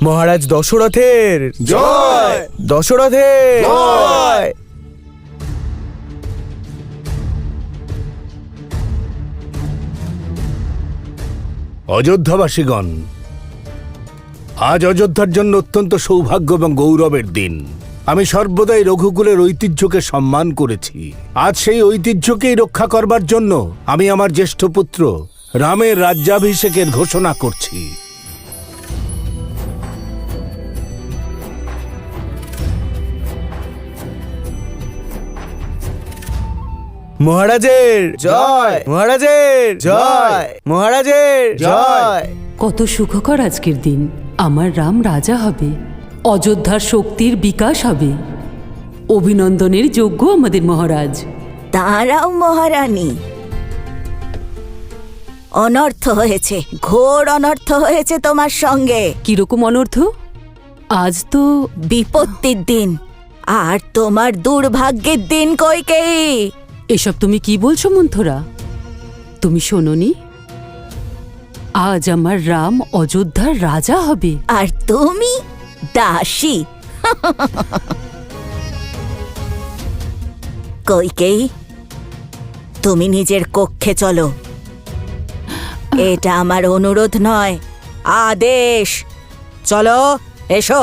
মহারাজ দশরথের জয়! দশরথের জয়! অযোধ্যাবাসীগণ, আজ অযোধ্যার জন্য অত্যন্ত সৌভাগ্য এবং গৌরবের দিন। আমি সর্বদাই রঘুকুলের ঐতিহ্যকে সম্মান করেছি। আজ সেই ঐতিহ্যকেই রক্ষা করবার জন্য আমি আমার জ্যেষ্ঠ পুত্র রামের রাজ্যাভিষেকের ঘোষণা করছি। মহারাজের জয়! মহারাজের জয়! মহারাজের জয়! কত সুখকর আজকের দিন। আমার রাম রাজা হবে, অযোধ্যার শক্তির বিকাশ হবে। অভিনন্দনের যোগ্য আমাদের মহারাজ। দাঁড়াও মহারানী, অনর্থ হয়েছে, ঘোর অনর্থ হয়েছে তোমার সঙ্গে। কিরকম অনর্থ? আজ তো বিপত্তির দিন, আর তোমার দুর্ভাগ্যের দিন কইকেয়ী। এসব তুমি কি বলছো মন্থরা? তুমি শোনোনি? আজ আমার রাম অযোধ্যার রাজা হবে। আর তুমি দাসী। কইকেয়ী, তুমি নিজের কক্ষে চলো। এটা আমার অনুরোধ নয়, আদেশ। চলো, এসো।